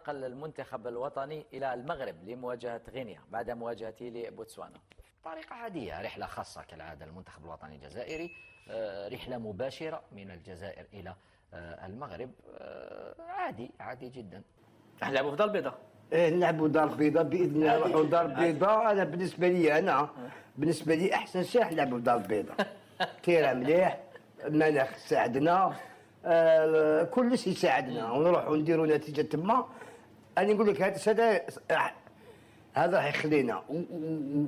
انتقل المنتخب الوطني إلى المغرب لمواجهة غينيا بعد مواجهته لبوتسوانا؟ طريقة عادية، رحلة خاصة كالعادة. المنتخب الوطني الجزائري رحلة مباشرة من الجزائر إلى المغرب. عادي جدا. لعبوا في دار البيضاء. نلعبوا دار البيضاء باذن الله. نروحوا دار البيضاء. انا بالنسبه لي احسن شيء نلعبوا في دار البيضاء. تيرا مليح، المناخ ساعدنا، كل شيء يساعدنا ونروحوا نديروا نتيجه تما. انا نقول لك هذا راح يخلينا،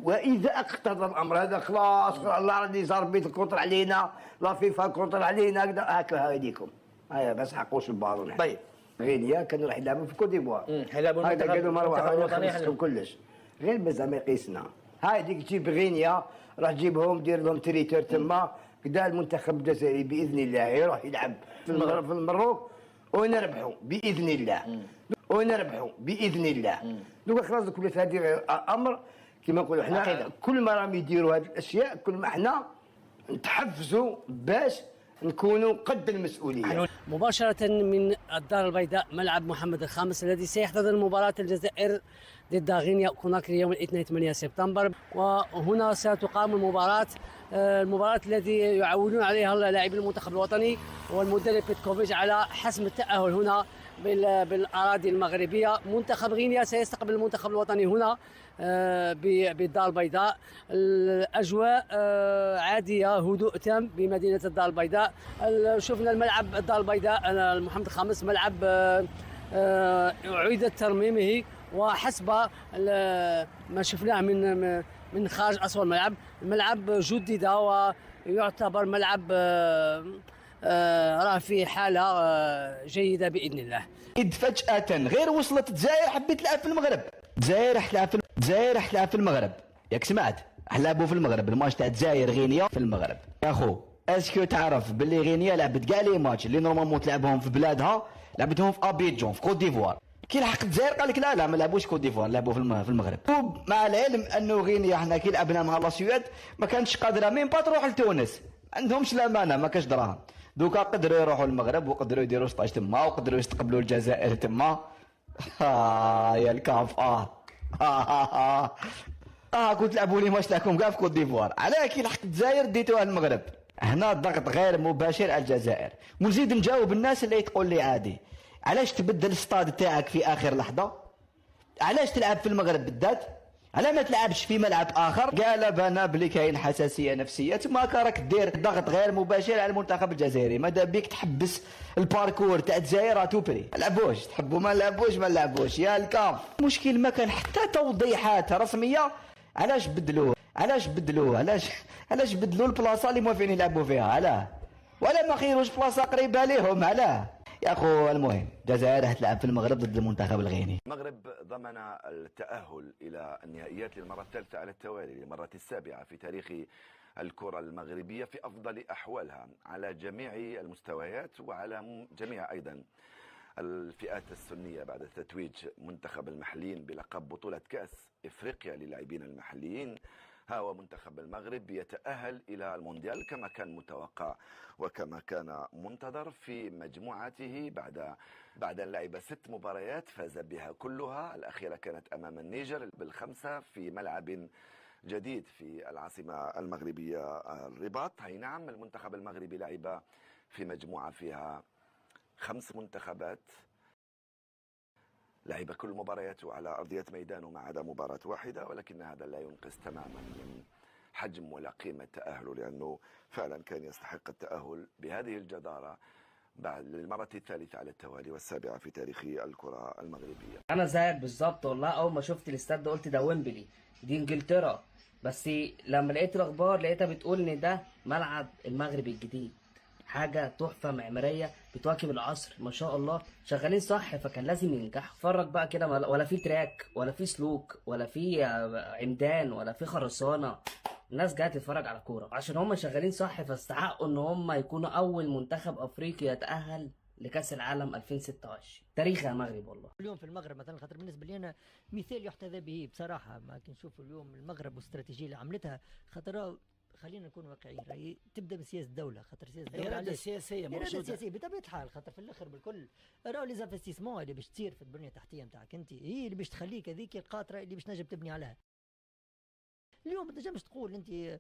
واذا اقتضى الامر هذا خلاص الله راني صار بيت الكونتر علينا، لا فيفا الكونتر علينا هكذا هايديكم. هيا بس حقوش البالون. طيب غينيا كانوا راح يلعبوا في كوت ديفوار. يلعبوا هذا قالوا مروحوا الوطني خلصوا كلش غير مازال ما يقيسنا. هاي ديك تجيب غينيا راح تجيبهم دير لهم تريتور تما كدا. المنتخب الجزائري باذن الله يروح يلعب في المغرب ونربحوا باذن الله. باذن الله. دوكا خلاص كل هذه امر كما نقولوا حنا كل ما راهم يديروا هذه الاشياء كل ما حنا نتحفزوا باش نكونوا قد المسؤوليه. مباشرة من الدار البيضاء ملعب محمد الخامس الذي سيحتضن مباراة الجزائر ضد غينيا كوناكري يوم الاثنين 8 سبتمبر. وهنا ستقام المباراة التي يعولون عليها لاعبي المنتخب الوطني والمدرب بيتكوفيتش على حسم التأهل هنا بالأراضي المغربية. منتخب غينيا سيستقبل المنتخب الوطني هنا بالدار البيضاء. الأجواء عادية، هدوء تام بمدينة الدار البيضاء. شفنا الملعب الدار البيضاء محمد الخامس ملعب أعيد ترميمه، وحسب ما شفناه من خارج أسوار الملعب جدد ويعتبر ملعب راه في حالة جيدة بإذن الله. إذ فجأة غير وصلت الجزائر حبيت تلعب في المغرب. الجزائر راح تلعب في المغرب. ياك سمعت؟ لعبوا في المغرب الماتش تاع الجزائر غينيا في المغرب. يا خو اسكو تعرف باللي غينيا لعبت كاع لي ماتش اللي نورمالمون تلعبهم في بلادها لعبتهم في ابيجون في كوت ديفوار. كي لحق الجزائر قال لك لا ما لعبوش كوت ديفوار، لعبوا في المغرب. مع العلم انه غينيا حنا كي لعبنا مع لاسويد ما كانتش قادره مين با تروح لتونس، عندهمش الامانه ما كاش دراهم. دوكا قدروا يروحوا للمغرب وقدروا يديروا سطاج تما وقدروا يستقبلوا الجزائر تما. يا الكاف كنت لعبوا لي ماتش تاعكم كاع في كوت ديفوار. علاه كي لحقت الجزائر ديتوها المغرب. هنا الضغط غير مباشر على الجزائر. ونزيد نجاوب الناس اللي تقول لي عادي علاش تبدل الستاد تاعك في اخر لحظه؟ علاش تلعب في المغرب بالذات؟ على ما تلعبش في ملعب اخر؟ قال بنا بلي كاين حساسيه نفسيه تما راك دير ضغط غير مباشر على المنتخب الجزائري. ماذا بيك تحبس الباركور تاع الجزائر توبري. لعبوش تحبوا ما نلعبوش يا الكاف. المشكل ما كان حتى توضيحات رسميه. علاش بدلوه علاش بدلوا البلاصه اللي موافقين يلعبوا فيها؟ علاه ولا ما خيروش بلاصه قريبه ليهم؟ علاه يا اخو. المهم الجزائر راح تلعب في المغرب ضد المنتخب الغيني. المغرب ضمن التأهل إلى النهائيات للمرة الثالثة على التوالي، للمرة السابعة في تاريخ الكرة المغربية في أفضل أحوالها على جميع المستويات وعلى جميع أيضا الفئات السنية، بعد تتويج منتخب المحليين بلقب بطولة كأس إفريقيا للاعبين المحليين. ها هو منتخب المغرب يتأهل إلى المونديال كما كان متوقع وكما كان منتظر في مجموعته بعد أن لعب 6 مباريات فاز بها كلها. الأخيرة كانت أمام النيجر ب5 في ملعب جديد في العاصمة المغربية الرباط. أي نعم المنتخب المغربي لعب في مجموعة فيها 5 منتخبات، لعب كل مبارياته على أرضية ميدانه ما عدا مباراة واحدة، ولكن هذا لا ينقص تماما من حجم ولا قيمة تأهله، لأنه فعلا كان يستحق التأهل بهذه الجدارة بعد للمرة الثالثة على التوالي والسابعة في تاريخ الكرة المغربية. أنا زيك بالظبط والله. أول ما شفت الاستاد ده قلت ده ويمبلي، دي إنجلترا. بس لما لقيت الأخبار لقيتها بتقول إن ده ملعب المغرب الجديد، حاجه تحفه معماريه بتواكب العصر ما شاء الله. شغالين صح فكان لازم ينجح. اتفرج بقى كده ولا في تراك ولا في سلوك ولا في عمدان ولا في خرسانه. الناس جايه تتفرج على كوره عشان هم شغالين صح، فاستحقوا ان هم يكونوا اول منتخب افريقي يتاهل لكاس العالم 2026. تاريخ يا مغرب والله. اليوم في المغرب مثلا خاطر بالنسبه لي انا مثال يحتذى به بصراحه. ما كي نشوف اليوم المغرب والاستراتيجيه اللي عملتها، خاطر خلينا نكون واقعيين، راهي تبدا بسياسه الدوله، خاطر سياسه الدوله الاراده السياسيه موجوده، السياسيه بطبيعه الحال، خاطر في الاخر بالكل راهو لي زانفستيسمون اللي باش تصير في البنيه التحتيه نتاعك انت هي اللي باش تخليك هذيك القاطره اللي باش تنجم تبني عليها. اليوم ما تنجمش تقول انت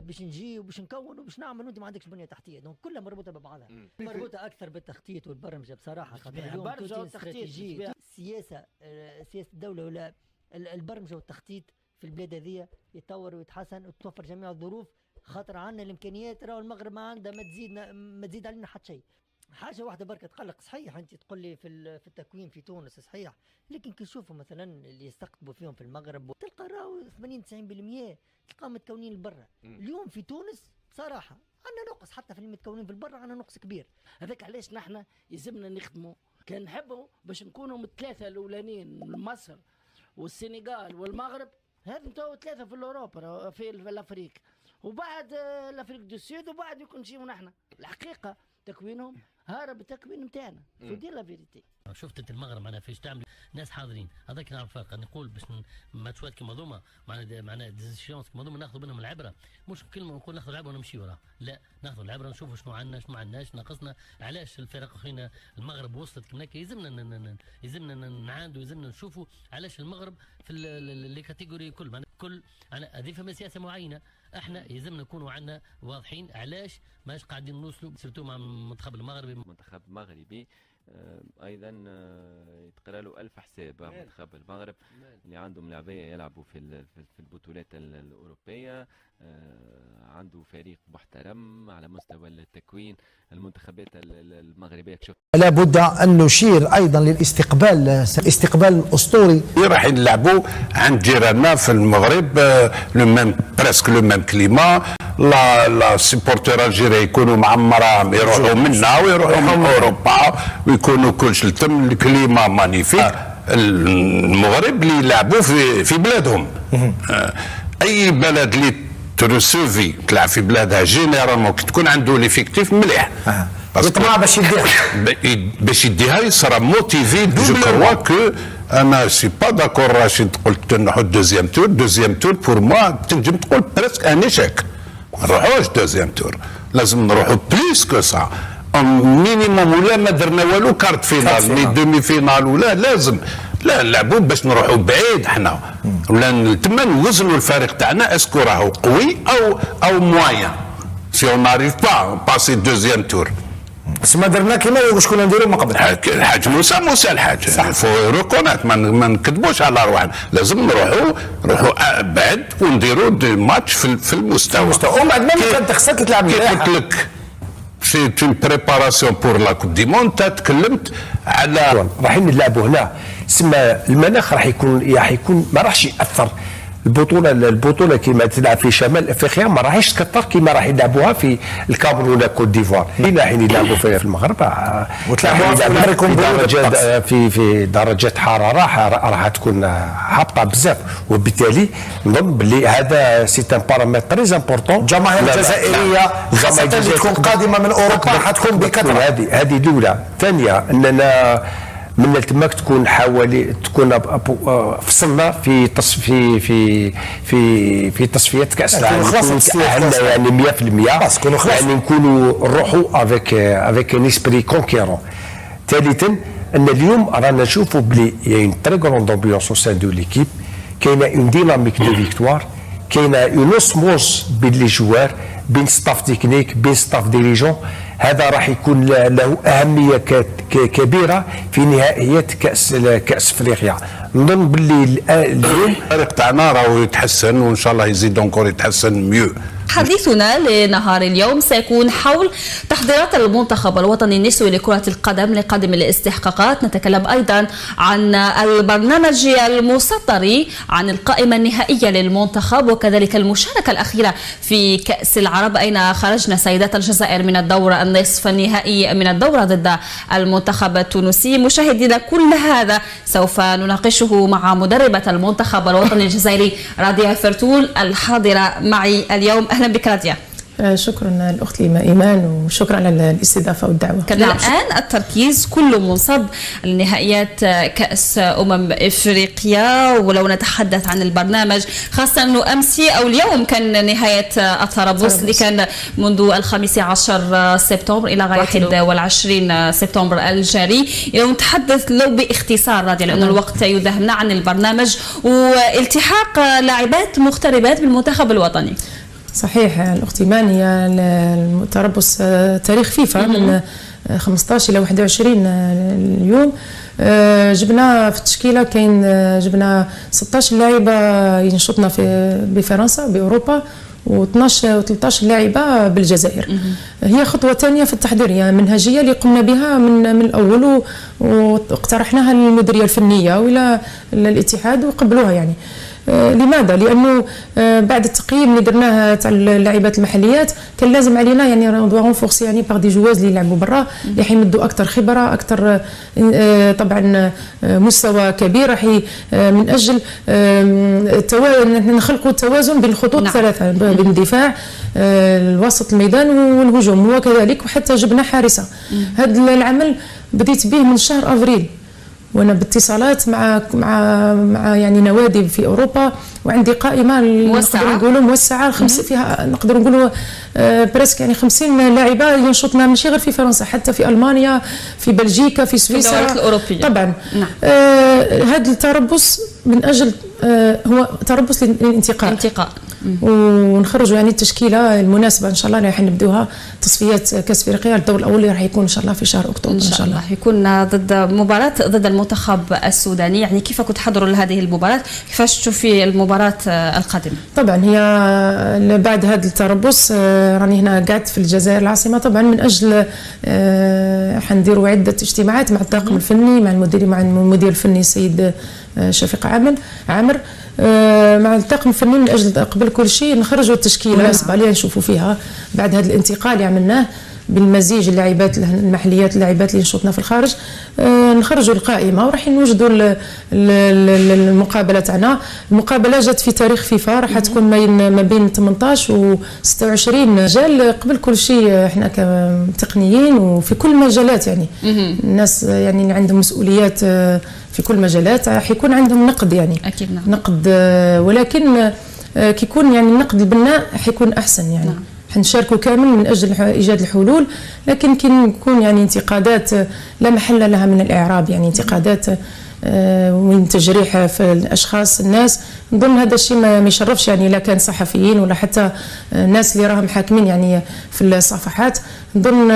باش نجي وباش نكون وباش نعمل وانت ما عندكش بنيه تحتيه، دونك كلها مربوطه ببعضها، مربوطه اكثر بالتخطيط والبرمجه بصراحه، خاطر اليوم استراتيجيه سياسه الدوله ولا البرمجه والتخطيط في البلاد هذه يتطور ويتحسن وتوفر جميع الظروف، خاطر عندنا الامكانيات. راهو المغرب ما عندها ما تزيد علينا حتى شيء. حاجه واحده بركه تقلق، صحيح انت تقول لي في التكوين في تونس صحيح، لكن كي نشوفوا مثلا اللي يستقطبوا فيهم في المغرب تلقى راهو 80-90% تلقاهم متكونين لبرا. اليوم في تونس بصراحه عندنا نقص، حتى في المتكونين في البرا عندنا نقص كبير. هذاك علاش نحن يلزمنا نخدموا، كان نحبوا باش نكونوا من الثلاثه الاولانيين، مصر والسنغال والمغرب، هذم تو ثلاثه في اوروبا في الافريق، وبعد الافريق دو السود، وبعد يكون نجيو نحن. الحقيقه تكوينهم هارب التكوين نتاعنا، دي لا فيريتي. شفت انت المغرب معناها فاش تعمل ناس حاضرين، هذاك نعرف فرق. نقول باش ماتشات كيما هذوما معناها ديزيسيونس كيما هذوما ناخذوا منهم العبره، مش كلمه نقول ناخذوا العبره ونمشيو وراه، لا ناخذوا العبره نشوفوا شنو عندنا شنو ما عندناش، ناقصنا. علاش الفرق اخرين المغرب وصلت كما هكا، يلزمنا نعاندوا، يلزمنا نشوفوا علاش المغرب في لي كاتيجوري كل معناها كل هذه فما سياسه معينه، احنا يلزمنا نكونوا عندنا واضحين علاش ماش قاعدين نوصلوا سيرتو مع المنتخب المغربي. المنتخب المغربي ايضا يتقرا له 1000 حساب. منتخب المغرب اللي عندهم لاعبيه يلعبوا في البطولات الاوروبيه، عنده فريق محترم على مستوى التكوين. المنتخبات المغربيه لابد ان نشير ايضا للاستقبال، استقبال اسطوري. راح نلعبوا عند جيراننا في المغرب لو ميم بريسك لو ميم كليما، لا سيبورتور الجيري يكونوا معمرة يروحوا منا ويروحوا من اوروبا ويكونوا كلش التم الكليما مانيفيك. المغرب اللي يلعبوا في بلادهم، اي بلد اللي ترسوفي تلعب في بلادها جينيرالمون تكون عنده ليفيكتيف مليح، يطمع باش يديها يصرا موتيفي. جو كروا كو انا سي با داكور راشد قلت نروحوا دوزيام تور. دوزيام تور بور موا تنجم تقول بريسك ان ايشيك، ما نروحوش دوزيام تور، لازم نروحوا بليس كو سا مينيموم، ولا ما درنا والو كارت فينال مي دومي فينال، ولا لازم لا نلعبوا باش نروحوا بعيد حنا، ولا تما نوزنوا الفريق تاعنا اسكو راهو قوي او موين. سي اون ناريف با باسي دوزيام تور، بس ما درنا كيما شكون نديروا من قبل. الحاج موسى الحاج فو ريكونات، ما نكذبوش على روحنا، لازم نروحوا بعد ونديروا دي ماتش في المستوى. ومن بعد ما خصك تلعب كيف قلت لك سي اون بريباراسيون بور لا كوب دي موند. تكلمت على رايحين نلعبوا هنا، سما المناخ راح يكون ما راحش ياثر. البطوله كيما تلعب في شمال افريقيا ما راحش تكثر كيما راح يلعبوها في الكاميرون ولا كوت ديفوار. رايحين يلعبوا في المغرب وتلعبوا في درجات حراره راح تكون هابطه بزاف، وبالتالي نظن باللي هذا سي ان بارامتر تري امبورطون. الجماهير الجزائريه خاصه اللي تكون قادمه من اوروبا راح تكون بكثره. هذه الاولى. ثانيه اننا من تماك تكون تكون فصلنا في تصفيات كاس العالم، يعني 100%، يعني نكونوا نروحوا افيك ان اسبري كونكيرون. ثالثا ان اليوم رانا نشوفوا بلي يعني تري غروند امبيونس او سان دو ليكيب، كاينه اون ديناميك دو فيكتوار، كاينه اون اوسموس بين لي جوار، بين ستاف تكنيك، بين ستاف ديريجون. هذا راح يكون له أهمية كبيرة في نهائيات كأس افريقيا. نظن باللي اليوم الفريق تاعنا راهو يتحسن، وان شاء الله يزيد اونكور يتحسن ميو. حديثنا لنهار اليوم سيكون حول تحضيرات المنتخب الوطني النسوي لكرة القدم لقادم الاستحقاقات. نتكلم أيضا عن البرنامج المسطر عن القائمة النهائية للمنتخب، وكذلك المشاركة الأخيرة في كأس العرب، أين خرجنا سيدات الجزائر من الدورة النصف النهائي من الدورة ضد المنتخب التونسي. مشاهدينا كل هذا سوف نناقشه مع مدربة المنتخب الوطني الجزائري راديا فرتول الحاضرة معي اليوم. أهلا بك راديا. شكرا الأخت لما إيمان، وشكرا على الاستضافة والدعوة. الآن التركيز كله منصب لنهائيات كأس إفريقيا، ولو نتحدث عن البرنامج خاصة أنه أمسي أو اليوم كان نهاية التربص اللي كان منذ 15 سبتمبر إلى غاية 21 سبتمبر الجاري. لو نتحدث لو باختصار راضي لأنه الوقت يذهبنا عن البرنامج والتحاق لاعبات مغتربات بالمنتخب الوطني. صحيح الأخت إيمان، هي التربص تاريخ فيفا من 15 إلى 21 اليوم. جبنا في التشكيلة كاين جبنا 16 لاعبة ينشطنا بفرنسا بأوروبا، و12 و13 لاعبة بالجزائر. هي خطوة ثانية في التحضير، هي منهجية اللي قمنا بها من الأول واقترحناها للمديرية الفنية وإلى الاتحاد وقبلوها يعني. لماذا؟ لأنه بعد التقييم اللي درناه تاع اللاعبات المحليات كان لازم علينا يعني رونفورسي يعني باغ دي جواز اللي يلعبوا برا، اللي حيمدوا أكثر خبرة، أكثر طبعا مستوى كبير، راح من أجل نخلقوا التوازن بين الخطوط الثلاثة، بين الدفاع الوسط الميدان والهجوم، وكذلك وحتى جبنا حارسة. هذا العمل بديت به من شهر أفريل، وانا باتصالات مع يعني نوادي في اوروبا، وعندي قائمه نقدر نقولوا موسعه فيها نقدر نقولوا بريسك يعني 50 لاعبه ينشطنا ماشي غير في فرنسا، حتى في المانيا، في بلجيكا، في سويسرا الأوروبية. طبعا نعم. هذا التربص من اجل هو تربص للانتقاء ونخرجوا يعني التشكيله المناسبه ان شاء الله. راح نبدوها تصفيات كاس افريقيا، الدور الاول اللي راح يكون ان شاء الله في شهر اكتوبر ان شاء الله يكون ضد مباراه ضد المنتخب السوداني. يعني كيف كنت تحضروا لهذه المباراه؟ كيفاش تشوفي المباراه القادمه؟ طبعا هي بعد هذا التربص راني هنا قعدت في الجزائر العاصمه طبعا من اجل حنديروا عده اجتماعات مع الطاقم الفني، مع المدير الفني السيد شفيق عامر، مع الطاقم الفني من اجل قبل كل شيء نخرجوا التشكيله المناسبه اللي نشوفوا فيها بعد هذا الانتقال اللي عملناه بالمزيج اللاعبات المحليات اللاعبات اللي نشوطنا في الخارج. نخرجوا القائمه وراح نوجدوا المقابله تاعنا. المقابله جات في تاريخ فيفا، راح تكون ما بين 18 و 26 مجال. قبل كل شيء احنا كتقنيين وفي كل المجالات يعني الناس يعني اللي عندهم مسؤوليات في كل المجالات حيكون عندهم نقد يعني اكيد نعم. نقد، ولكن كيكون يعني النقد البناء حيكون احسن يعني نعم. حنشاركوا كامل من اجل ايجاد الحلول، لكن كيكون يعني انتقادات لا محل لها من الاعراب، يعني انتقادات وين تجريح في الاشخاص الناس. نظن هذا الشيء ما يشرفش يعني، لا كان صحفيين ولا حتى الناس اللي راهم حاكمين يعني في الصفحات. نظن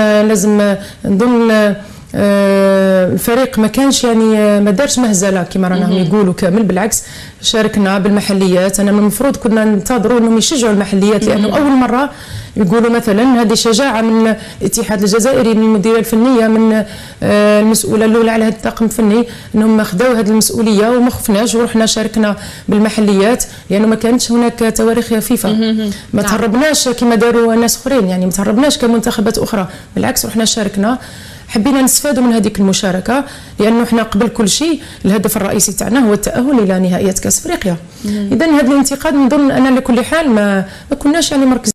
الفريق ما كانش يعني ما دارش مهزله كما راهم يقولوا كامل، بالعكس شاركنا بالمحليات. انا من المفروض كنا ننتظروا انهم يشجعوا المحليات، لانه اول مره يقولوا مثلا هذه شجاعه من الاتحاد الجزائري، من المديريه الفنيه، من المسؤوله الاولى على هذا الطاقم الفني، انهم خداو هذه المسؤوليه وما خفناش ورحنا شاركنا بالمحليات، لانه ما كانتش هناك تواريخ فيفا. ما تهربناش كما داروا ناس اخرين يعني، ما تهربناش كمنتخبات اخرى، بالعكس رحنا شاركنا. حبينا نستفادوا من هذيك المشاركه، لانه احنا قبل كل شيء الهدف الرئيسي تاعنا هو التاهل الى نهائيات كاس افريقيا. اذا هذا الانتقاد نظن انا لكل حال ما كناش يعني مركزين